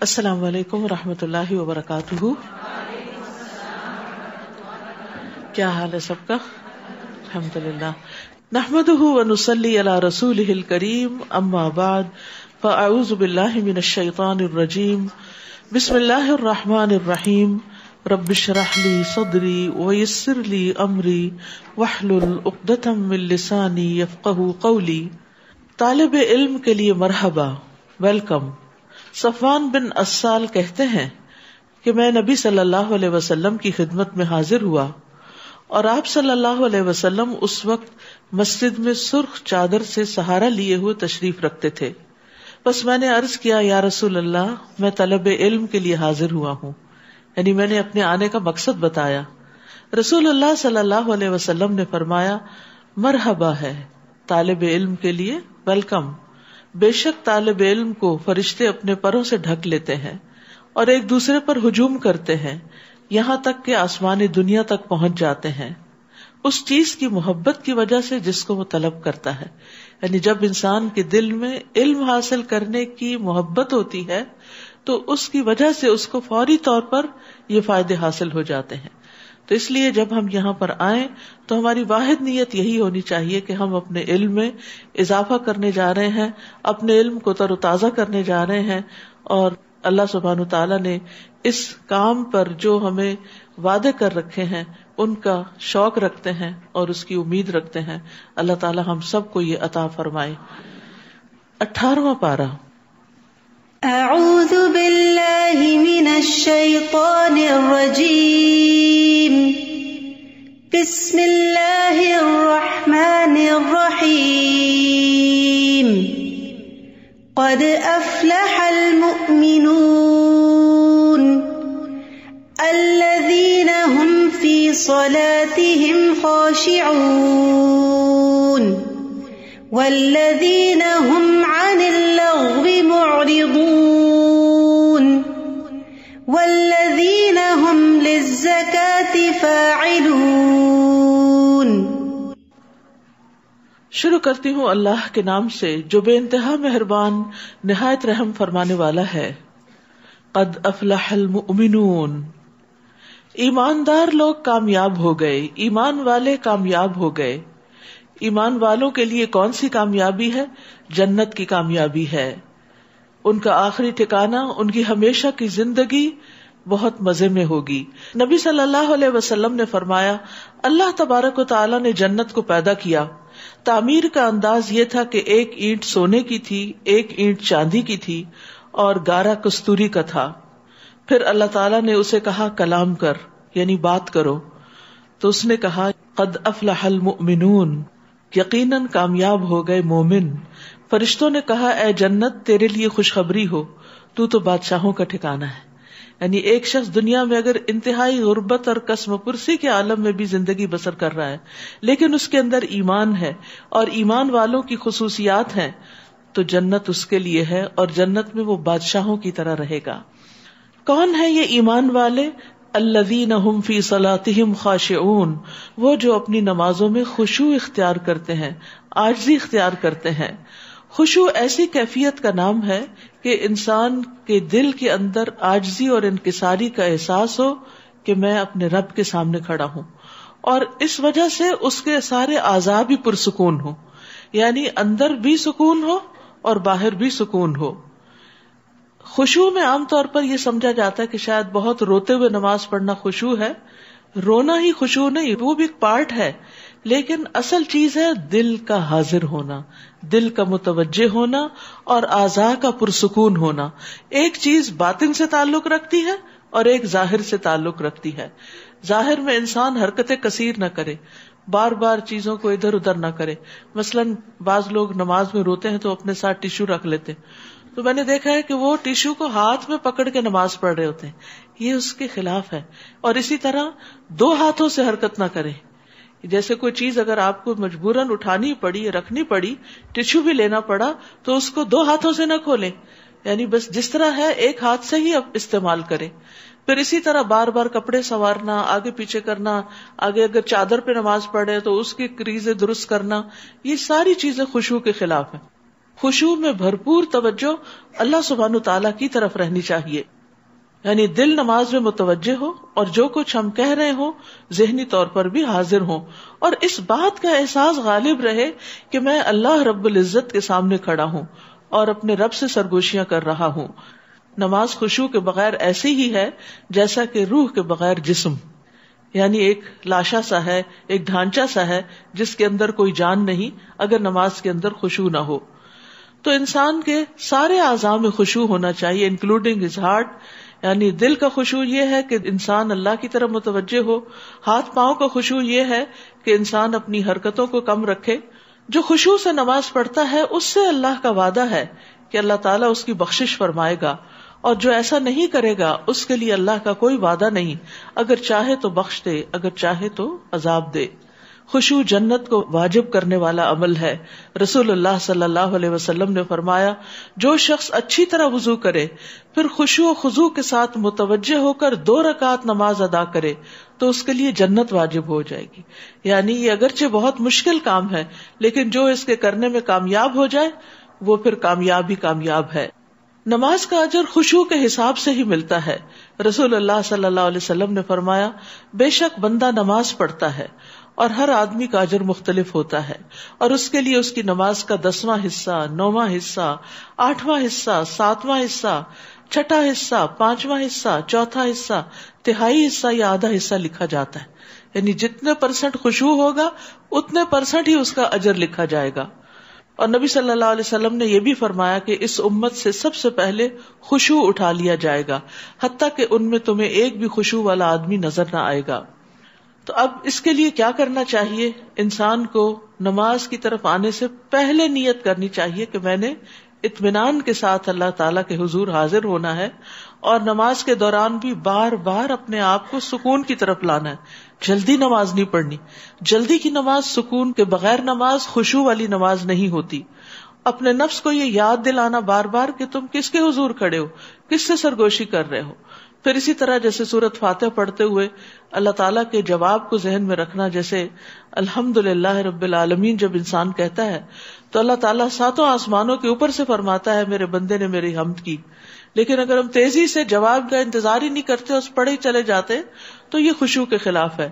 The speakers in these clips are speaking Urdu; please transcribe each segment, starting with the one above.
السلام علیکم ورحمۃ اللہ وبرکاتہ. کیا حال ہے سب کا؟ الحمدللہ. نحمده ونصلی علی رسولہ الکریم. اما بعد فاعوذ باللہ من الشیطان الرجیم. بسم اللہ الرحمن الرحیم. رب اشرح لی صدری ویسر لی امری واحلل عقدۃ من لسانی یفقہوا قولی. طالب علم کے لیے مرحبا، ویلکم. صفوان بن اسال کہتے ہیں کہ میں نبی صلی اللہ علیہ وسلم کی خدمت میں حاضر ہوا اور آپ صلی اللہ علیہ وسلم اس وقت مسجد میں سرخ چادر سے سہارا لیے ہوئے تشریف رکھتے تھے. بس میں نے عرض کیا، یا رسول اللہ، میں طلب علم کے لیے حاضر ہوا ہوں. یعنی میں نے اپنے آنے کا مقصد بتایا. رسول اللہ صلی اللہ علیہ وسلم نے فرمایا، مرحبا ہے، طالب علم کے لیے ویلکم. بے شک طالب علم کو فرشتے اپنے پروں سے ڈھک لیتے ہیں اور ایک دوسرے پر ہجوم کرتے ہیں یہاں تک کہ آسمانی دنیا تک پہنچ جاتے ہیں اس چیز کی محبت کی وجہ سے جس کو وہ طلب کرتا ہے. یعنی جب انسان کے دل میں علم حاصل کرنے کی محبت ہوتی ہے تو اس کی وجہ سے اس کو فوری طور پر یہ فائدے حاصل ہو جاتے ہیں. تو اس لیے جب ہم یہاں پر آئیں تو ہماری واحد نیت یہی ہونی چاہیے کہ ہم اپنے علم میں اضافہ کرنے جا رہے ہیں، اپنے علم کو تر و تازہ کرنے جا رہے ہیں، اور اللہ سبحانہ وتعالیٰ نے اس کام پر جو ہمیں وعدے کر رکھے ہیں ان کا شوق رکھتے ہیں اور اس کی امید رکھتے ہیں. اللہ تعالیٰ ہم سب کو یہ عطا فرمائے. 18واں پارہ. اعوذ باللہ من الشیطان الرجیم. بسم اللہ الرحمن الرحیم. قد افلح المؤمنون الذین هم فی صلاتهم خاشعون والذین هم عن اللغو معرضون والذین هم للزکاة فاعلون. شروع کرتی ہوں اللہ کے نام سے جو بے انتہا مہربان نہایت رحم فرمانے والا ہے. قد افلح المؤمنون، ایماندار لوگ کامیاب ہو گئے، ایمان والے کامیاب ہو گئے. ایمان والوں کے لیے کون سی کامیابی ہے؟ جنت کی کامیابی ہے. ان کا آخری ٹھکانہ، ان کی ہمیشہ کی زندگی بہت مزے میں ہوگی. نبی صلی اللہ علیہ وسلم نے فرمایا، اللہ تبارک و تعالی نے جنت کو پیدا کیا. تعمیر کا انداز یہ تھا کہ ایک اینٹ سونے کی تھی، ایک اینٹ چاندی کی تھی اور گارا کستوری کا تھا. پھر اللہ تعالیٰ نے اسے کہا کلام کر، یعنی بات کرو. تو اس نے کہا قد افلح المؤمنون، یقیناً کامیاب ہو گئے مومن. فرشتوں نے کہا اے جنت تیرے لیے خوشخبری ہو، تو بادشاہوں کا ٹھکانہ ہے. یعنی ایک شخص دنیا میں اگر انتہائی غربت اور قسم پرسی کے عالم میں بھی زندگی بسر کر رہا ہے لیکن اس کے اندر ایمان ہے اور ایمان والوں کی خصوصیات ہیں تو جنت اس کے لیے ہے اور جنت میں وہ بادشاہوں کی طرح رہے گا. کون ہے یہ ایمان والے؟ الذین هم فی صلاتهم خاشعون، وہ جو اپنی نمازوں میں خشوع اختیار کرتے ہیں، عاجزی اختیار کرتے ہیں. خشوع ایسی کیفیت کا نام ہے کہ انسان کے دل کے اندر عاجزی اور انکساری کا احساس ہو کہ میں اپنے رب کے سامنے کھڑا ہوں، اور اس وجہ سے اس کے سارے اعضاء بھی پرسکون ہو. یعنی اندر بھی سکون ہو اور باہر بھی سکون ہو. خشوع میں عام طور پر یہ سمجھا جاتا ہے کہ شاید بہت روتے ہوئے نماز پڑھنا خشوع ہے. رونا ہی خشوع نہیں، وہ بھی ایک پارٹ ہے، لیکن اصل چیز ہے دل کا حاضر ہونا، دل کا متوجہ ہونا اور اعضاء کا پرسکون ہونا. ایک چیز باطن سے تعلق رکھتی ہے اور ایک ظاہر سے تعلق رکھتی ہے. ظاہر میں انسان حرکتیں کثیر نہ کرے، بار بار چیزوں کو ادھر ادھر نہ کرے. مثلاً بعض لوگ نماز میں روتے ہیں تو اپنے ساتھ ٹیشو رکھ لیتے، تو میں نے دیکھا ہے کہ وہ ٹیشو کو ہاتھ میں پکڑ کے نماز پڑھ رہے ہوتے ہیں. یہ اس کے خلاف ہے. اور اسی طرح دو ہاتھوں سے حرکت نہ کریں. جیسے کوئی چیز اگر آپ کو مجبوراً اٹھانی پڑی، رکھنی پڑی، ٹیشو بھی لینا پڑا تو اس کو دو ہاتھوں سے نہ کھولیں. یعنی بس جس طرح ہے ایک ہاتھ سے ہی استعمال کریں. پھر اسی طرح بار بار کپڑے سنوارنا، آگے پیچھے کرنا، آگے اگر چادر پہ نماز پڑھے تو اس کی کریزیں درست کرنا، یہ ساری چیزیں خشوع کے خلاف ہیں. خشوع میں بھرپور توجہ اللہ سبحانہ تعالیٰ کی طرف رہنی چاہیے، یعنی دل نماز میں متوجہ ہو اور جو کچھ ہم کہہ رہے ہوں ذہنی طور پر بھی حاضر ہوں، اور اس بات کا احساس غالب رہے کہ میں اللہ رب العزت کے سامنے کھڑا ہوں اور اپنے رب سے سرگوشیاں کر رہا ہوں۔ نماز خشوع کے بغیر ایسی ہی ہے جیسا کہ روح کے بغیر جسم، یعنی ایک لاشا سا ہے، ایک ڈھانچہ سا ہے جس کے اندر کوئی جان نہیں اگر نماز کے اندر خشوع نہ ہو۔ تو انسان کے سارے اعضاء میں خشوع ہونا چاہیے انکلوڈنگ ہز ہارٹ، یعنی دل کا خشوع یہ ہے کہ انسان اللہ کی طرف متوجہ ہو، ہاتھ پاؤں کا خشوع یہ ہے کہ انسان اپنی حرکتوں کو کم رکھے۔ جو خشوع سے نماز پڑھتا ہے اس سے اللہ کا وعدہ ہے کہ اللہ تعالیٰ اس کی بخشش فرمائے گا، اور جو ایسا نہیں کرے گا اس کے لیے اللہ کا کوئی وعدہ نہیں، اگر چاہے تو بخش دے، اگر چاہے تو عذاب دے۔ خشوع جنت کو واجب کرنے والا عمل ہے۔ رسول اللہ صلی اللہ علیہ وسلم نے فرمایا، جو شخص اچھی طرح وضو کرے پھر خشوع و خضوع کے ساتھ متوجہ ہو کر 2 رکعت نماز ادا کرے تو اس کے لیے جنت واجب ہو جائے گی۔ یعنی یہ اگرچہ بہت مشکل کام ہے لیکن جو اس کے کرنے میں کامیاب ہو جائے وہ پھر کامیاب ہے۔ نماز کا اجر خشوع کے حساب سے ہی ملتا ہے۔ رسول اللہ صلی اللہ علیہ وسلم نے فرمایا، بے شک بندہ نماز پڑھتا ہے اور ہر آدمی کا اجر مختلف ہوتا ہے، اور اس کے لیے اس کی نماز کا 10واں حصہ، 9واں حصہ، 8واں حصہ، 7واں حصہ، 6واں حصہ، 5واں حصہ، 4تھا حصہ، 1/3 حصہ یا آدھا حصہ لکھا جاتا ہے۔ یعنی جتنے % خشوع ہوگا اتنے % ہی اس کا اجر لکھا جائے گا۔ اور نبی صلی اللہ علیہ وسلم نے یہ بھی فرمایا کہ اس امت سے سب سے پہلے خشوع اٹھا لیا جائے گا، حتیٰ کہ ان میں تمہیں ایک بھی خشوع والا آدمی نظر نہ آئے گا۔ تو اب اس کے لیے کیا کرنا چاہیے؟ انسان کو نماز کی طرف آنے سے پہلے نیت کرنی چاہیے کہ میں نے اطمینان کے ساتھ اللہ تعالیٰ کے حضور حاضر ہونا ہے، اور نماز کے دوران بھی بار بار اپنے آپ کو سکون کی طرف لانا ہے۔ جلدی نماز نہیں پڑھنی، جلدی کی نماز سکون کے بغیر نماز خشوع والی نماز نہیں ہوتی۔ اپنے نفس کو یہ یاد دلانا بار بار کہ تم کس کے حضور کھڑے ہو، کس سے سرگوشی کر رہے ہو۔ پھر اسی طرح جیسے سورۃ فاتحہ پڑھتے ہوئے اللہ تعالیٰ کے جواب کو ذہن میں رکھنا، جیسے الحمدللہ رب العالمین جب انسان کہتا ہے تو اللہ تعالیٰ 7 آسمانوں کے اوپر سے فرماتا ہے میرے بندے نے میری حمد کی۔ لیکن اگر ہم تیزی سے جواب کا انتظار ہی نہیں کرتے، اس پڑھے ہی چلے جاتے تو یہ خشوع کے خلاف ہے۔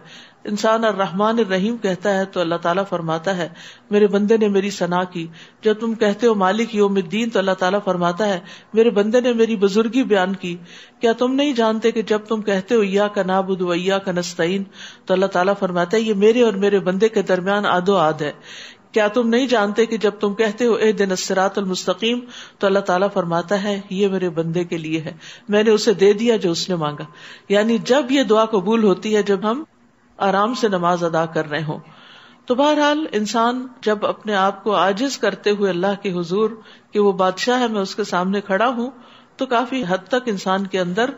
انسان الرحمن الرحیم کہتا ہے تو اللہ تعالیٰ فرماتا ہے میرے بندے نے میری ثنا کی۔ جب تم کہتے ہو مالک یوم الدین تو اللہ تعالیٰ فرماتا ہے میرے بندے نے میری بزرگی بیان کی۔ کیا تم نہیں جانتے کہ جب تم کہتے ہو ایاک نعبد و ایاک نستعین تو اللہ تعالیٰ فرماتا ہے یہ میرے اور میرے بندے کے درمیان آد و آد ہے۔ کیا تم نہیں جانتے کہ جب تم کہتے ہو اہدنا الصراط المستقیم تو اللہ تعالیٰ فرماتا ہے یہ میرے بندے کے لیے ہے، میں نے اسے دے دیا جو اس نے مانگا۔ یعنی جب یہ دعا قبول ہوتی ہے جب ہم آرام سے نماز ادا کر رہے ہوں۔ تو بہرحال انسان جب اپنے آپ کو عاجز کرتے ہوئے اللہ کے حضور کہ وہ بادشاہ ہے میں اس کے سامنے کھڑا ہوں تو کافی حد تک انسان کے اندر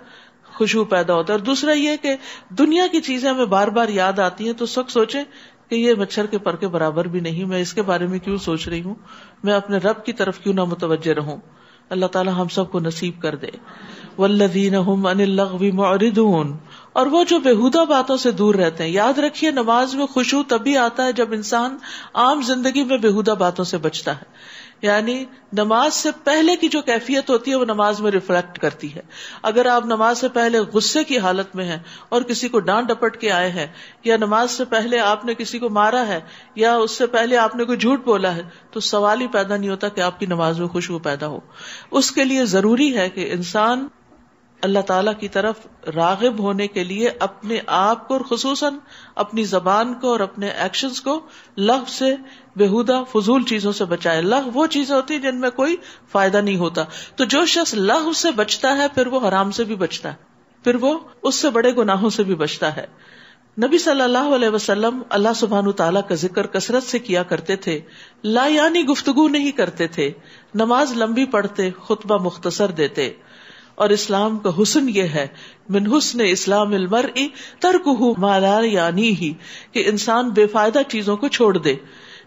خشوع پیدا ہوتا ہے۔ اور دوسرا یہ کہ دنیا کی چیزیں ہمیں بار بار یاد آتی ہیں تو اس وقت سوچیں کہ یہ مچھر کے پر کے برابر بھی نہیں، میں اس کے بارے میں کیوں سوچ رہی ہوں، میں اپنے رب کی طرف کیوں نہ متوجہ رہوں۔ اللہ تعالی ہم سب کو نصیب کر دے۔ والذین هم عن اللغو معرضون، اور وہ جو بےہودہ باتوں سے دور رہتے ہیں۔ یاد رکھیے نماز میں خشوع تبھی آتا ہے جب انسان عام زندگی میں بےہودہ باتوں سے بچتا ہے، یعنی نماز سے پہلے کی جو کیفیت ہوتی ہے وہ نماز میں ریفلیکٹ کرتی ہے۔ اگر آپ نماز سے پہلے غصے کی حالت میں ہیں اور کسی کو ڈانٹ ڈپٹ کے آئے ہیں، یا نماز سے پہلے آپ نے کسی کو مارا ہے، یا اس سے پہلے آپ نے کوئی جھوٹ بولا ہے، تو سوال ہی پیدا نہیں ہوتا کہ آپ کی نماز میں خشوع پیدا ہو۔ اس کے لیے ضروری ہے کہ انسان اللہ تعالیٰ کی طرف راغب ہونے کے لیے اپنے آپ کو اور خصوصاً اپنی زبان کو اور اپنے ایکشنز کو لغو سے، بےہودہ فضول چیزوں سے بچائے۔ لغو وہ چیزیں ہوتی ہیں جن میں کوئی فائدہ نہیں ہوتا، تو جو شخص لغو سے بچتا ہے پھر وہ حرام سے بھی بچتا ہے، پھر وہ اس سے بڑے گناہوں سے بھی بچتا ہے۔ نبی صلی اللہ علیہ وسلم اللہ سبحانہ تعالیٰ کا ذکر کثرت سے کیا کرتے تھے، لا یعنی گفتگو نہیں کرتے تھے، نماز لمبی پڑھتے، خطبہ مختصر دیتے۔ اور اسلام کا حسن یہ ہے، من حسن اسلام المرء ترکہ ما لا یعنیہ، کہ انسان بے فائدہ چیزوں کو چھوڑ دے۔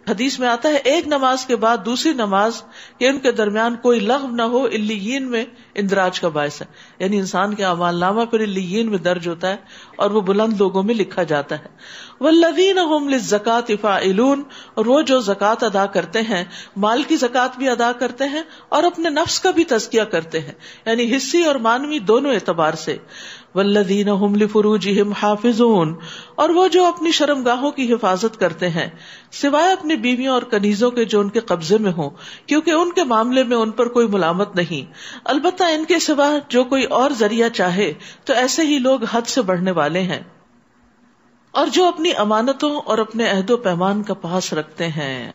حدیث میں آتا ہے ایک نماز کے بعد دوسری نماز کہ ان کے درمیان کوئی لغو نہ ہو علیین میں اندراج کا باعث ہے، یعنی انسان کے اعمال نامہ پھر علیین میں درج ہوتا ہے اور وہ بلند لوگوں میں لکھا جاتا ہے. والذین هم للزکاۃ فاعلون، اور وہ جو زکوٰۃ ادا کرتے ہیں، مال کی زکوٰۃ بھی ادا کرتے ہیں اور اپنے نفس کا بھی تزکیہ کرتے ہیں، یعنی حصی اور مانوی دونوں اعتبار سے. والذین هم لفروجہم حافظون، اور وہ جو اپنی شرمگاہوں کی حفاظت کرتے ہیں سوائے اپنی بیویوں اور کنیزوں کے جو ان کے قبضے میں ہوں، کیونکہ ان کے معاملے میں ان پر کوئی ملامت نہیں. البتہ ان کے سوا جو کوئی اور ذریعہ چاہے تو ایسے ہی لوگ حد سے بڑھنے والے ہیں. اور جو اپنی امانتوں اور اپنے عہد و پیمان کا پاس رکھتے ہیں.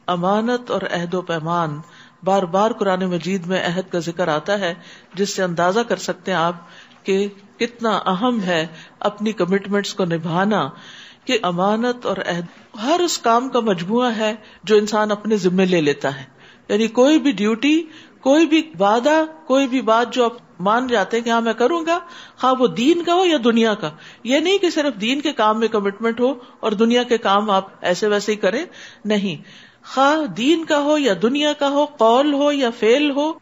امانت اور عہد و پیمان، بار بار قرآن مجید میں عہد کا ذکر آتا ہے، جس سے اندازہ کر سکتے ہیں آپ کہ کتنا اہم ہے اپنی کمٹمنٹس کو نبھانا. کہ امانت اور عہد ہر اس کام کا مجموعہ ہے جو انسان اپنے ذمے لے لیتا ہے. یعنی کوئی بھی ڈیوٹی، کوئی بھی وعدہ، کوئی بھی بات جو آپ مان جاتے ہیں کہ ہاں میں کروں گا، خواہ وہ دین کا ہو یا دنیا کا. یہ نہیں کہ صرف دین کے کام میں کمٹمنٹ ہو اور دنیا کے کام آپ ایسے ویسے ہی کریں، نہیں، خواہ دین کا ہو یا دنیا کا ہو، قول ہو یا فعل ہو.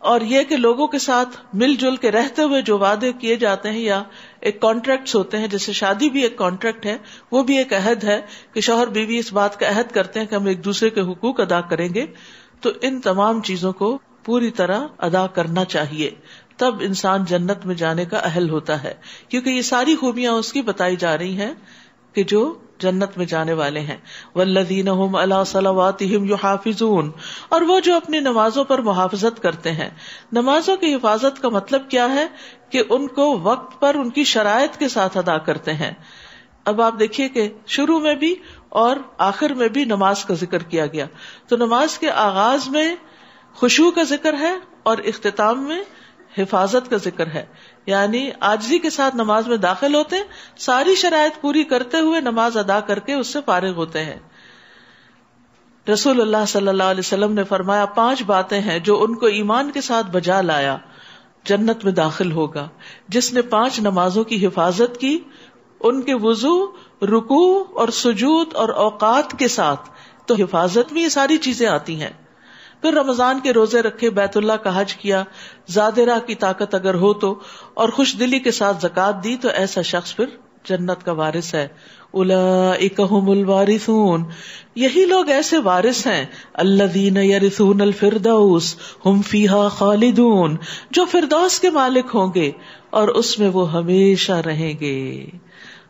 اور یہ کہ لوگوں کے ساتھ مل جل کے رہتے ہوئے جو وعدے کیے جاتے ہیں یا ایک کانٹریکٹس ہوتے ہیں، جیسے شادی بھی ایک کانٹریکٹ ہے، وہ بھی ایک عہد ہے کہ شوہر بیوی اس بات کا عہد کرتے ہیں کہ ہم ایک دوسرے کے حقوق ادا کریں گے. تو ان تمام چیزوں کو پوری طرح ادا کرنا چاہیے، تب انسان جنت میں جانے کا اہل ہوتا ہے. کیونکہ یہ ساری خوبیاں اس کی بتائی جا رہی ہیں کہ جو جنت میں جانے والے ہیں. والذین هم علی صلواتہم یحافظون، اور وہ جو اپنی نمازوں پر محافظت کرتے ہیں. نمازوں کی حفاظت کا مطلب کیا ہے؟ کہ ان کو وقت پر ان کی شرائط کے ساتھ ادا کرتے ہیں. اب آپ دیکھیے کہ شروع میں بھی اور آخر میں بھی نماز کا ذکر کیا گیا. تو نماز کے آغاز میں خشوع کا ذکر ہے اور اختتام میں حفاظت کا ذکر ہے. یعنی عاجزی کے ساتھ نماز میں داخل ہوتے ہیں، ساری شرائط پوری کرتے ہوئے نماز ادا کر کے اس سے فارغ ہوتے ہیں. رسول اللہ صلی اللہ علیہ وسلم نے فرمایا 5 باتیں ہیں جو ان کو ایمان کے ساتھ بجا لایا جنت میں داخل ہوگا. جس نے 5 نمازوں کی حفاظت کی، ان کے وضو، رکوع اور سجود اور اوقات کے ساتھ، تو حفاظت میں یہ ساری چیزیں آتی ہیں. پھر رمضان کے روزے رکھے، بیت اللہ کا حج کیا، زاد راہ کی طاقت اگر ہو تو، اور خوش دلی کے ساتھ زکوٰۃ دی، تو ایسا شخص پھر جنت کا وارث ہے. اولئک هم الوارثون، یہی لوگ ایسے وارث ہیں. الذین یرثون الفردوس هم فیہا خالدون، جو فردوس کے مالک ہوں گے اور اس میں وہ ہمیشہ رہیں گے.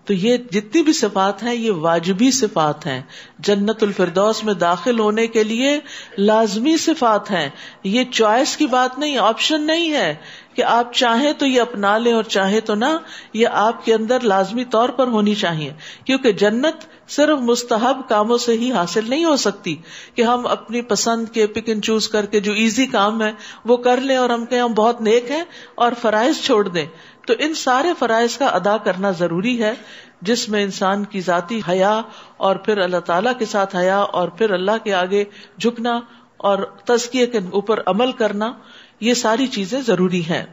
تو یہ جتنی بھی صفات ہیں یہ واجبی صفات ہیں، جنت الفردوس میں داخل ہونے کے لیے لازمی صفات ہیں. یہ چوائس کی بات نہیں، آپشن نہیں ہے کہ آپ چاہیں تو یہ اپنا لیں اور چاہیں تو نہ. یہ آپ کے اندر لازمی طور پر ہونی چاہیے، کیونکہ جنت صرف مستحب کاموں سے ہی حاصل نہیں ہو سکتی کہ ہم اپنی پسند کے پک اینڈ چوز کر کے جو ایزی کام ہے وہ کر لیں اور ہم کہیں ہم بہت نیک ہیں اور فرائض چھوڑ دیں. تو ان سارے فرائض کا ادا کرنا ضروری ہے، جس میں انسان کی ذاتی حیا اور پھر اللہ تعالیٰ کے ساتھ حیا اور پھر اللہ کے آگے جھکنا اور تزکیے کے اوپر عمل کرنا، یہ ساری چیزیں ضروری ہیں.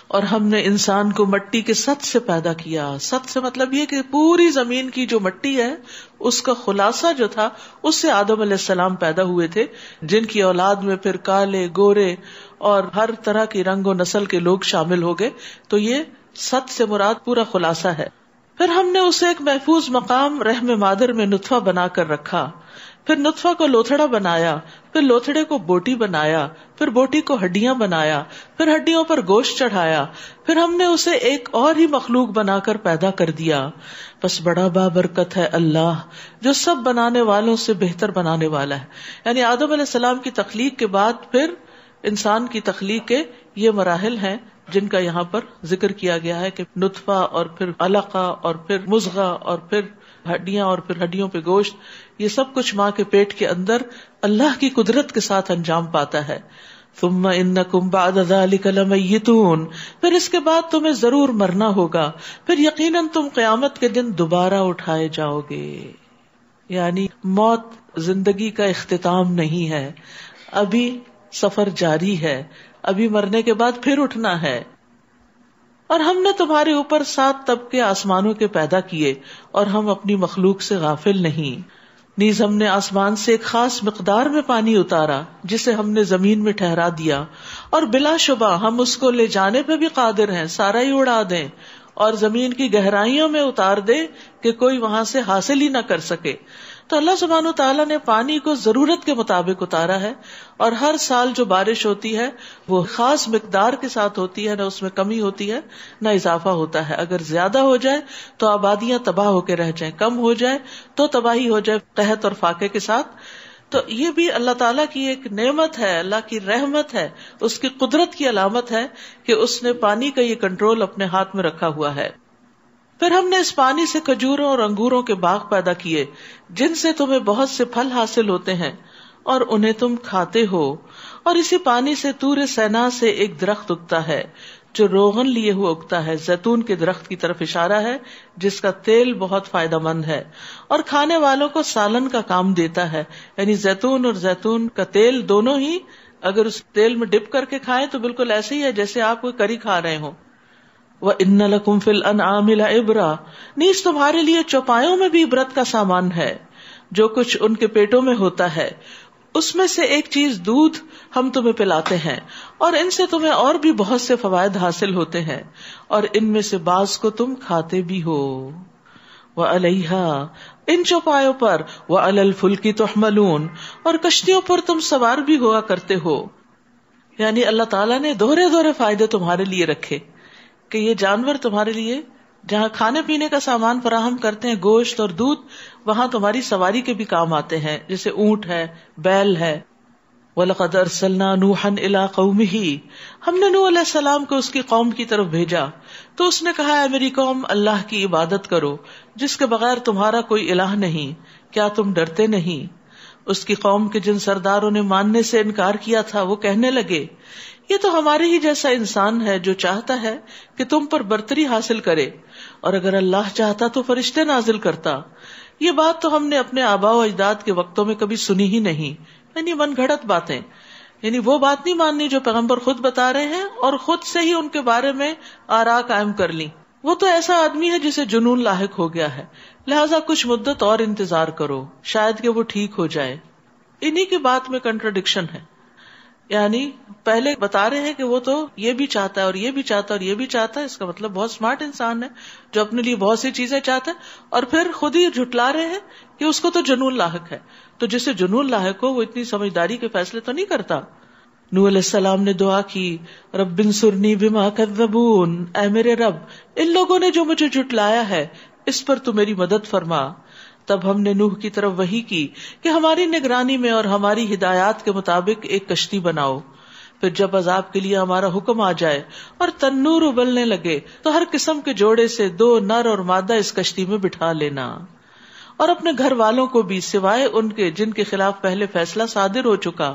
اور ہم نے انسان کو مٹی کے سط سے پیدا کیا. سط سے مطلب یہ کہ پوری زمین کی جو مٹی ہے اس کا خلاصہ جو تھا اس سے آدم علیہ السلام پیدا ہوئے تھے، جن کی اولاد میں پھر کالے، گورے اور ہر طرح کی رنگ و نسل کے لوگ شامل ہو گئے. تو یہ سط سے مراد پورا خلاصہ ہے. پھر ہم نے اسے ایک محفوظ مقام رحم مادر میں نطفہ بنا کر رکھا، پھر نطفہ کو لوتھڑا بنایا، پھر لوتھڑے کو بوٹی بنایا، پھر بوٹی کو ہڈیاں بنایا، پھر ہڈیوں پر گوشت چڑھایا، پھر ہم نے اسے ایک اور ہی مخلوق بنا کر پیدا کر دیا. بس بڑا بابرکت ہے اللہ جو سب بنانے والوں سے بہتر بنانے والا ہے. یعنی آدم علیہ السلام کی تخلیق کے بعد پھر انسان کی تخلیق کے یہ مراحل ہیں جن کا یہاں پر ذکر کیا گیا ہے کہ نطفہ اور پھر علقہ اور پھر مضغہ اور پھر ہڈیاں اور پھر ہڈیوں پہ گوشت. یہ سب کچھ ماں کے پیٹ کے اندر اللہ کی قدرت کے ساتھ انجام پاتا ہے. ثم انکم بعد ذلک لمیتون، پھر اس کے بعد تمہیں ضرور مرنا ہوگا، پھر یقیناً تم قیامت کے دن دوبارہ اٹھائے جاؤ گے. یعنی موت زندگی کا اختتام نہیں ہے، ابھی سفر جاری ہے، ابھی مرنے کے بعد پھر اٹھنا ہے. اور ہم نے تمہارے اوپر 7 طبقے آسمانوں کے پیدا کیے اور ہم اپنی مخلوق سے غافل نہیں. نیز ہم نے آسمان سے ایک خاص مقدار میں پانی اتارا جسے ہم نے زمین میں ٹھہرا دیا، اور بلا شبہ ہم اس کو لے جانے پہ بھی قادر ہیں، سارا ہی اڑا دیں اور زمین کی گہرائیوں میں اتار دیں کہ کوئی وہاں سے حاصل ہی نہ کر سکے. تو اللہ سبحانہ و تعالیٰ نے پانی کو ضرورت کے مطابق اتارا ہے، اور ہر سال جو بارش ہوتی ہے وہ خاص مقدار کے ساتھ ہوتی ہے، نہ اس میں کمی ہوتی ہے نہ اضافہ ہوتا ہے. اگر زیادہ ہو جائے تو آبادیاں تباہ ہو کے رہ جائیں، کم ہو جائے تو تباہی ہو جائے قحط اور فاقے کے ساتھ. تو یہ بھی اللہ تعالیٰ کی ایک نعمت ہے، اللہ کی رحمت ہے، اس کی قدرت کی علامت ہے کہ اس نے پانی کا یہ کنٹرول اپنے ہاتھ میں رکھا ہوا ہے. پھر ہم نے اس پانی سے کھجوروں اور انگوروں کے باغ پیدا کیے جن سے تمہیں بہت سے پھل حاصل ہوتے ہیں اور انہیں تم کھاتے ہو. اور اسی پانی سے طور سینا سے ایک درخت اگتا ہے جو روغن لیے ہوئے اگتا ہے، زیتون کے درخت کی طرف اشارہ ہے جس کا تیل بہت فائدہ مند ہے اور کھانے والوں کو سالن کا کام دیتا ہے. یعنی زیتون اور زیتون کا تیل دونوں ہی اگر اس تیل میں ڈپ کر کے کھائیں تو بالکل ایسے ہی ہے جیسے آپ کوئی کری کھا رہے ہوں. وَإِنَّ لَكُمْ فِي الْأَنْعَامِ لَعِبْرَةً، نیز تمہارے لیے چوپایوں میں بھی عبرت کا سامان ہے. جو کچھ ان کے پیٹوں میں ہوتا ہے اس میں سے ایک چیز دودھ ہم تمہیں پلاتے ہیں، اور ان سے تمہیں اور بھی بہت سے فوائد حاصل ہوتے ہیں، اور ان میں سے بعض کو تم کھاتے بھی ہو. وَعَلَيْهَا، ان چوپایوں پر، وَعَلَى الْفُلْكِ تُحْمَلُونَ، اور کشتیوں پر تم سوار بھی ہوا کرتے ہو. یعنی اللہ تعالیٰ نے دوہرے دوہرے فائدے تمہارے لیے رکھے کہ یہ جانور تمہارے لیے جہاں کھانے پینے کا سامان فراہم کرتے ہیں، گوشت اور دودھ، وہاں تمہاری سواری کے بھی کام آتے ہیں، جیسے اونٹ ہے، بیل ہے. وَلَقَدْ أَرْسَلْنَا نُوحًا إِلَىٰ قَوْمِهِ، ہم نے نوح علیہ السلام کو اس کی قوم کی طرف بھیجا تو اس نے کہا، اے میری قوم، اللہ کی عبادت کرو جس کے بغیر تمہارا کوئی الہ نہیں، کیا تم ڈرتے نہیں؟ اس کی قوم کے جن سرداروں نے ماننے سے انکار کیا تھا وہ کہنے لگے، یہ تو ہمارے ہی جیسا انسان ہے جو چاہتا ہے کہ تم پر برتری حاصل کرے، اور اگر اللہ چاہتا تو فرشتے نازل کرتا. یہ بات تو ہم نے اپنے آباء و اجداد کے وقتوں میں کبھی سنی ہی نہیں. یعنی من گھڑت باتیں، یعنی وہ بات نہیں ماننی جو پیغمبر خود بتا رہے ہیں اور خود سے ہی ان کے بارے میں آراء قائم کر لی. وہ تو ایسا آدمی ہے جسے جنون لاحق ہو گیا ہے، لہذا کچھ مدت اور انتظار کرو، شاید کہ وہ ٹھیک ہو جائے. انہی کی بات میں کنٹراڈکشن ہے. یعنی پہلے بتا رہے ہیں کہ وہ تو یہ بھی چاہتا ہے اور یہ بھی چاہتا ہے اور یہ بھی چاہتا ہے، اس کا مطلب بہت سمارٹ انسان ہے جو اپنے لیے بہت سی چیزیں چاہتا ہے، اور پھر خود ہی جھٹلا رہے ہیں کہ اس کو تو جنون لاحق ہے. تو جسے جنون لاحق ہو وہ اتنی سمجھداری کے فیصلے تو نہیں کرتا. نوح علیہ السلام نے دعا کی، رب انصرنی بما کذبون، اے میرے رب ان لوگوں نے جو مجھے جھٹلایا ہے اس پر تو میری مدد فرما. تب ہم نے نوح کی طرف وحی کی کہ ہماری نگرانی میں اور ہماری ہدایات کے مطابق ایک کشتی بناؤ. پھر جب عذاب کے لیے ہمارا حکم آ جائے اور تنور ابلنے لگے تو ہر قسم کے جوڑے سے 2 نر اور مادہ اس کشتی میں بٹھا لینا، اور اپنے گھر والوں کو بھی سوائے ان کے جن کے خلاف پہلے فیصلہ صادر ہو چکا،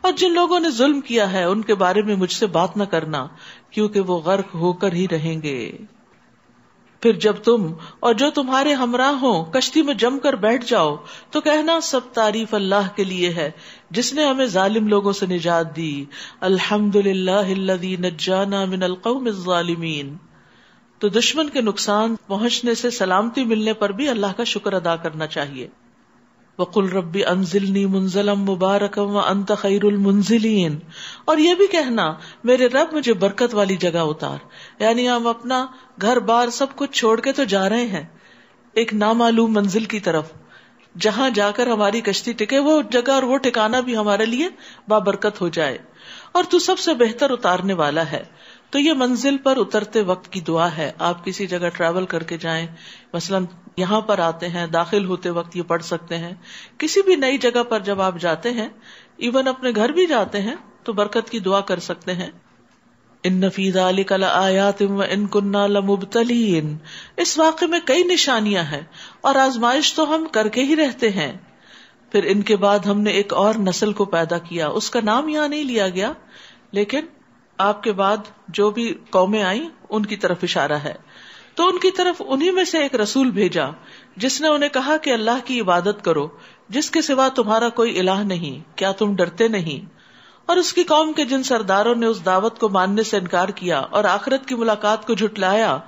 اور جن لوگوں نے ظلم کیا ہے ان کے بارے میں مجھ سے بات نہ کرنا کیونکہ وہ غرق ہو کر ہی رہیں گے. پھر جب تم اور جو تمہارے ہمراہ ہوں کشتی میں جم کر بیٹھ جاؤ تو کہنا، سب تعریف اللہ کے لیے ہے جس نے ہمیں ظالم لوگوں سے نجات دی. الحمدللہ الذی نجانا من القوم الظالمین. تو دشمن کے نقصان پہنچنے سے سلامتی ملنے پر بھی اللہ کا شکر ادا کرنا چاہیے. وَقُلْ رَبِّ أَنزِلْنِي مُنزَلًا مُبَارَكًا وَأَنْتَ خَيْرُ الْمُنزِلِينَ. اور یہ بھی کہنا، میرے رب مجھے برکت والی جگہ اتار. یعنی ہم اپنا گھر بار سب کچھ چھوڑ کے تو جا رہے ہیں ایک نامعلوم منزل کی طرف، جہاں جا کر ہماری کشتی ٹکے وہ جگہ اور وہ ٹھکانا بھی ہمارے لیے بابرکت ہو جائے، اور تو سب سے بہتر اتارنے والا ہے. تو یہ منزل پر اترتے وقت کی دعا ہے. آپ کسی جگہ ٹریول کر کے جائیں، مثلا یہاں پر آتے ہیں، داخل ہوتے وقت یہ پڑھ سکتے ہیں. کسی بھی نئی جگہ پر جب آپ جاتے ہیں، ایون اپنے گھر بھی جاتے ہیں تو برکت کی دعا کر سکتے ہیں. ان فی ذلک لآیات وان کنا لمبتلین. اس واقعے میں کئی نشانیاں ہیں اور آزمائش تو ہم کر کے ہی رہتے ہیں. پھر ان کے بعد ہم نے ایک اور نسل کو پیدا کیا، اس کا نام یہاں نہیں لیا گیا، لیکن آپ کے بعد جو بھی قومیں آئیں ان کی طرف اشارہ ہے. تو ان کی طرف انہی میں سے ایک رسول بھیجا جس نے انہیں کہا کہ اللہ کی عبادت کرو جس کے سوا تمہارا کوئی الہ نہیں، کیا تم ڈرتے نہیں؟ اور اس کی قوم کے جن سرداروں نے اس دعوت کو ماننے سے انکار کیا اور آخرت کی ملاقات کو جھٹلایا،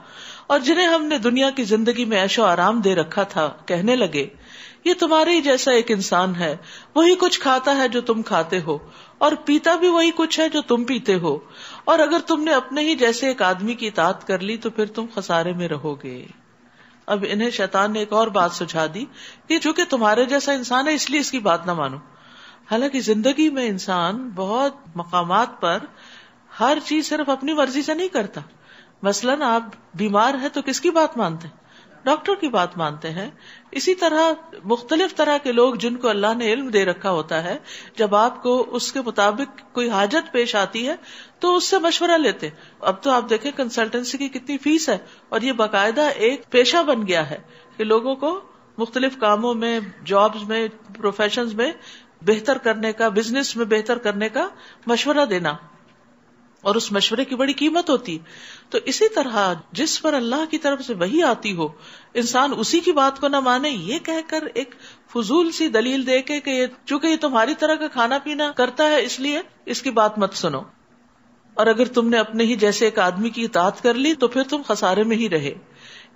اور جنہیں ہم نے دنیا کی زندگی میں عیش و آرام دے رکھا تھا، کہنے لگے یہ تمہارے ہی جیسا ایک انسان ہے، وہی کچھ کھاتا ہے جو تم کھاتے ہو، اور پیتا بھی وہی کچھ ہے جو تم پیتے ہو، اور اگر تم نے اپنے ہی جیسے ایک آدمی کی اطاعت کر لی تو پھر تم خسارے میں رہو گے۔ اب انہیں شیطان نے ایک اور بات سجھا دی کہ چونکہ تمہارے جیسا انسان ہے اس لیے اس کی بات نہ مانو۔ حالانکہ زندگی میں انسان بہت مقامات پر ہر چیز صرف اپنی مرضی سے نہیں کرتا۔ مثلاً آپ بیمار ہیں تو کس کی بات مانتے ہیں؟ ڈاکٹر کی بات مانتے ہیں۔ اسی طرح مختلف طرح کے لوگ جن کو اللہ نے علم دے رکھا ہوتا ہے، جب آپ کو اس کے مطابق کوئی حاجت پیش آتی ہے تو اس سے مشورہ لیتے۔ اب تو آپ دیکھیں کنسلٹنسی کی کتنی فیس ہے، اور یہ باقاعدہ ایک پیشہ بن گیا ہے کہ لوگوں کو مختلف کاموں میں، جابز میں، پروفیشنز میں بہتر کرنے کا، بزنس میں بہتر کرنے کا مشورہ دینا، اور اس مشورے کی بڑی قیمت ہوتی۔ تو اسی طرح جس پر اللہ کی طرف سے وحی آتی ہو، انسان اسی کی بات کو نہ مانے، یہ کہہ کر ایک فضول سی دلیل دے کے کہ چونکہ یہ تمہاری طرح کا کھانا پینا کرتا ہے اس لیے اس کی بات مت سنو، اور اگر تم نے اپنے ہی جیسے ایک آدمی کی اطاعت کر لی تو پھر تم خسارے میں ہی رہے۔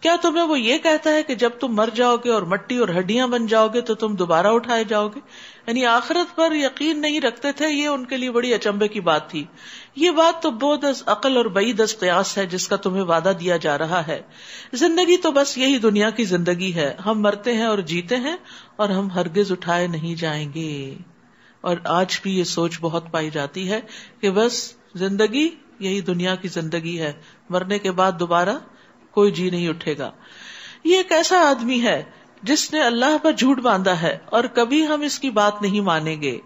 کیا تمہیں وہ یہ کہتا ہے کہ جب تم مر جاؤ گے اور مٹی اور ہڈیاں بن جاؤ گے تو تم دوبارہ اٹھائے جاؤ گے؟ یعنی آخرت پر یقین نہیں رکھتے تھے، یہ ان کے لیے بڑی اچنبے کی بات تھی۔ یہ بات تو بعید از عقل اور بعید از قیاس ہے جس کا تمہیں وعدہ دیا جا رہا ہے۔ زندگی تو بس یہی دنیا کی زندگی ہے، ہم مرتے ہیں اور جیتے ہیں، اور ہم ہرگز اٹھائے نہیں جائیں گے۔ اور آج بھی یہ سوچ بہت پائی جاتی ہے کہ بس زندگی یہی دنیا کی زندگی ہے، مرنے کے بعد دوبارہ کوئی جی نہیں اٹھے گا۔ یہ ایک ایسا آدمی ہے جس نے اللہ پر جھوٹ باندھا ہے، اور کبھی ہم اس کی بات نہیں مانیں گے۔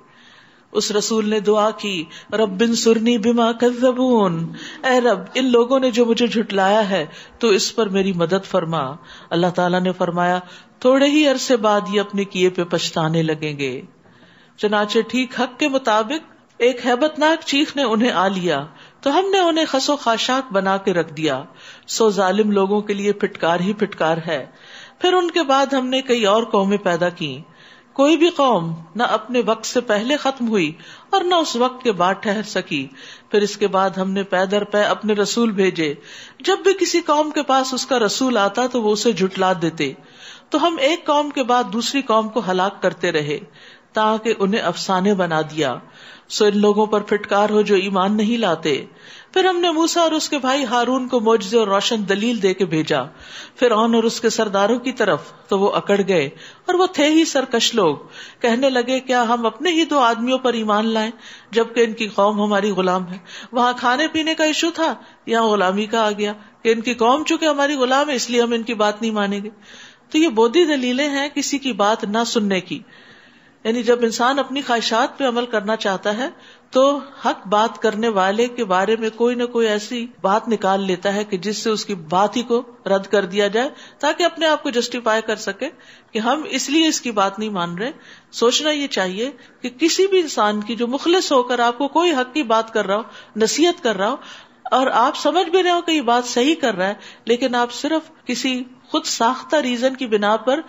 اس رسول نے دعا کی، رب انصرنی بما کذبون، اے رب ان لوگوں نے جو مجھے جھٹلایا ہے تو اس پر میری مدد فرما۔ اللہ تعالیٰ نے فرمایا تھوڑے ہی عرصے بعد یہ اپنے کیے پہ پچھتانے لگیں گے۔ چنانچہ ٹھیک حق کے مطابق ایک ہیبت ناک چیخ نے انہیں آ لیا تو ہم نے انہیں خس و خاشاک بنا کے رکھ دیا، سو ظالم لوگوں کے لیے پھٹکار ہی پھٹکار ہے۔ پھر ان کے بعد ہم نے کئی اور قومیں پیدا کی، کوئی بھی قوم نہ اپنے وقت سے پہلے ختم ہوئی اور نہ اس وقت کے بعد ٹھہر سکی۔ پھر اس کے بعد ہم نے پے در پے اپنے رسول بھیجے، جب بھی کسی قوم کے پاس اس کا رسول آتا تو وہ اسے جھٹلا دیتے، تو ہم ایک قوم کے بعد دوسری قوم کو ہلاک کرتے رہے تاکہ انہیں افسانے بنا دیا۔ سو ان لوگوں پر پھٹکار ہو جو ایمان نہیں لاتے۔ پھر ہم نے موسیٰ اور اس کے بھائی ہارون کو معجزے اور روشن دلیل دے کے بھیجا فرعون اور اس کے سرداروں کی طرف، تو وہ اکڑ گئے، اور وہ تھے ہی سرکش لوگ۔ کہنے لگے کیا ہم اپنے ہی 2 آدمیوں پر ایمان لائیں جبکہ ان کی قوم ہماری غلام ہے۔ وہاں کھانے پینے کا ایشو تھا، یہاں غلامی کا آ گیا کہ ان کی قوم چونکہ ہماری غلام ہے اس لیے ہم ان کی بات نہیں مانیں گے۔ تو یہ بودھی دلیلیں ہیں کسی کی بات نہ سننے کی۔ یعنی جب انسان اپنی خواہشات پہ عمل کرنا چاہتا ہے تو حق بات کرنے والے کے بارے میں کوئی نہ کوئی ایسی بات نکال لیتا ہے کہ جس سے اس کی بات ہی کو رد کر دیا جائے، تاکہ اپنے آپ کو جسٹیفائی کر سکے کہ ہم اس لیے اس کی بات نہیں مان رہے۔ سوچنا یہ چاہیے کہ کسی بھی انسان کی جو مخلص ہو کر آپ کو کوئی حق کی بات کر رہا ہو، نصیحت کر رہا ہو، اور آپ سمجھ بھی رہے ہو کہ یہ بات صحیح کر رہا ہے، لیکن آپ صرف کسی خود ساختہ ریزن کی بنا پر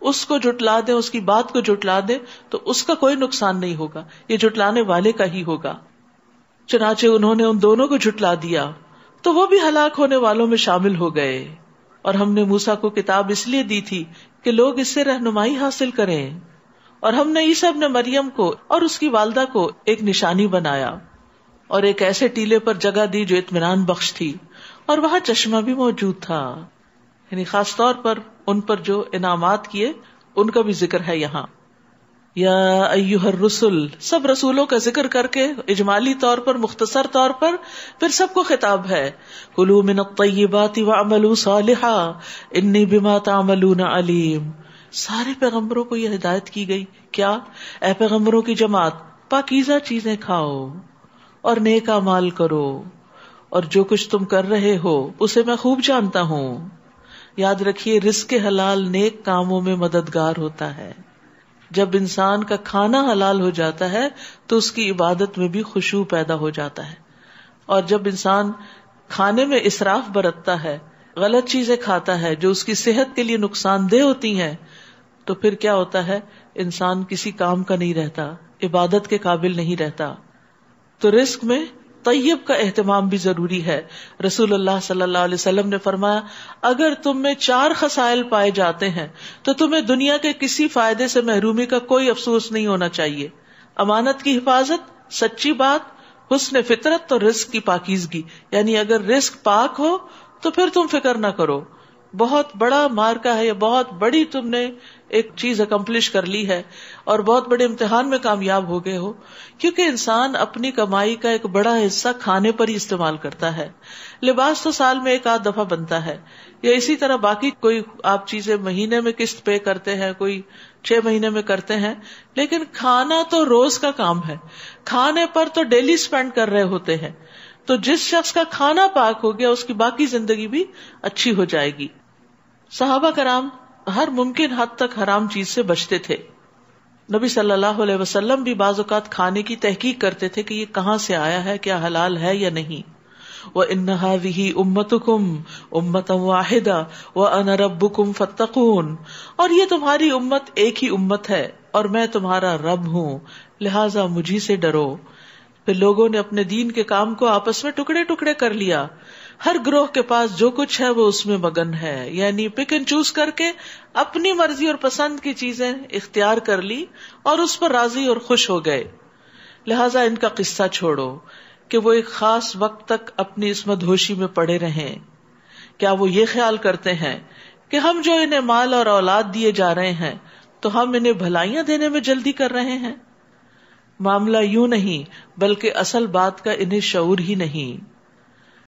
اس کو جھٹلا دیں، اس کی بات کو جھٹلا دیں، تو اس کا کوئی نقصان نہیں ہوگا، یہ جھٹلانے والے کا ہی ہوگا۔ چنانچہ انہوں نے ان دونوں کو جھٹلا دیا تو وہ بھی ہلاک ہونے والوں میں شامل ہو گئے۔ اور ہم نے موسیٰ کو کتاب اس لیے دی تھی کہ لوگ اس سے رہنمائی حاصل کریں، اور ہم نے عیسیٰ ابن مریم کو اور اس کی والدہ کو ایک نشانی بنایا اور ایک ایسے ٹیلے پر جگہ دی جو اطمینان بخش تھی، اور وہاں چشمہ بھی موجود تھا۔ یعنی خاص طور پر ان پر جو انعامات کیے ان کا بھی ذکر ہے یہاں۔ یا ایھا الرسل، سب رسولوں کا ذکر کر کے اجمالی طور پر، مختصر طور پر، پھر سب کو خطاب ہے، کلوا من الطیبات واعملوا صالحا انی بما تعملون علیم۔ سارے پیغمبروں کو یہ ہدایت کی گئی، کیا؟ اے پیغمبروں کی جماعت، پاکیزہ چیزیں کھاؤ اور نیک اعمال کرو، اور جو کچھ تم کر رہے ہو اسے میں خوب جانتا ہوں۔ یاد رکھیے رزق حلال نیک کاموں میں مددگار ہوتا ہے۔ جب انسان کا کھانا حلال ہو جاتا ہے تو اس کی عبادت میں بھی خشوع پیدا ہو جاتا ہے، اور جب انسان کھانے میں اسراف برتتا ہے، غلط چیزیں کھاتا ہے جو اس کی صحت کے لیے نقصان دہ ہوتی ہیں، تو پھر کیا ہوتا ہے؟ انسان کسی کام کا نہیں رہتا، عبادت کے قابل نہیں رہتا۔ تو رزق میں طیب کا اہتمام بھی ضروری ہے. رسول اللہ صلی اللہ علیہ وسلم نے فرمایا اگر تم میں 4 خصائل پائے جاتے ہیں تو تمہیں دنیا کے کسی فائدے سے محرومی کا کوئی افسوس نہیں ہونا چاہیے. امانت کی حفاظت، سچی بات، حسن فطرت اور رزق کی پاکیزگی. یعنی اگر رزق پاک ہو تو پھر تم فکر نہ کرو. بہت بڑا مارکا ہے یا بہت بڑی تم نے ایک چیز اکمپلش کر لی ہے اور بہت بڑے امتحان میں کامیاب ہو گئے ہو، کیونکہ انسان اپنی کمائی کا ایک بڑا حصہ کھانے پر ہی استعمال کرتا ہے. لباس تو سال میں 1 آدھ دفعہ بنتا ہے، یا اسی طرح باقی کوئی آپ چیزیں مہینے میں قسط پے کرتے ہیں، کوئی 6 مہینے میں کرتے ہیں، لیکن کھانا تو روز کا کام ہے. کھانے پر تو ڈیلی سپینڈ کر رہے ہوتے ہیں. تو جس شخص کا کھانا پاک ہو گیا اس کی باقی زندگی بھی اچھی ہو جائے گی. صحابہ کرام ہر ممکن حد تک حرام چیز سے بچتے تھے. نبی صلی اللہ علیہ وسلم بھی بعض اوقات کھانے کی تحقیق کرتے تھے کہ یہ کہاں سے آیا ہے، کیا حلال ہے یا نہیں. وَإِنَّ هَذِهِ أُمَّتُكُمْ أُمَّةً وَاحِدَةً وَأَنَا رَبُّكُمْ فَاتَّقُونِ. اور یہ تمہاری امت ایک ہی امت ہے اور میں تمہارا رب ہوں، لہٰذا مجھی سے ڈرو. پھر لوگوں نے اپنے دین کے کام کو آپس میں ٹکڑے ٹکڑے کر لیا. ہر گروہ کے پاس جو کچھ ہے وہ اس میں مگن ہے، یعنی پک اینڈ چوز کر کے اپنی مرضی اور پسند کی چیزیں اختیار کر لی اور اس پر راضی اور خوش ہو گئے. لہٰذا ان کا قصہ چھوڑو کہ وہ ایک خاص وقت تک اپنی اس مدہوشی میں پڑے رہیں. کیا وہ یہ خیال کرتے ہیں کہ ہم جو انہیں مال اور اولاد دیے جا رہے ہیں تو ہم انہیں بھلائیاں دینے میں جلدی کر رہے ہیں؟ معاملہ یوں نہیں، بلکہ اصل بات کا انہیں شعور ہی نہیں.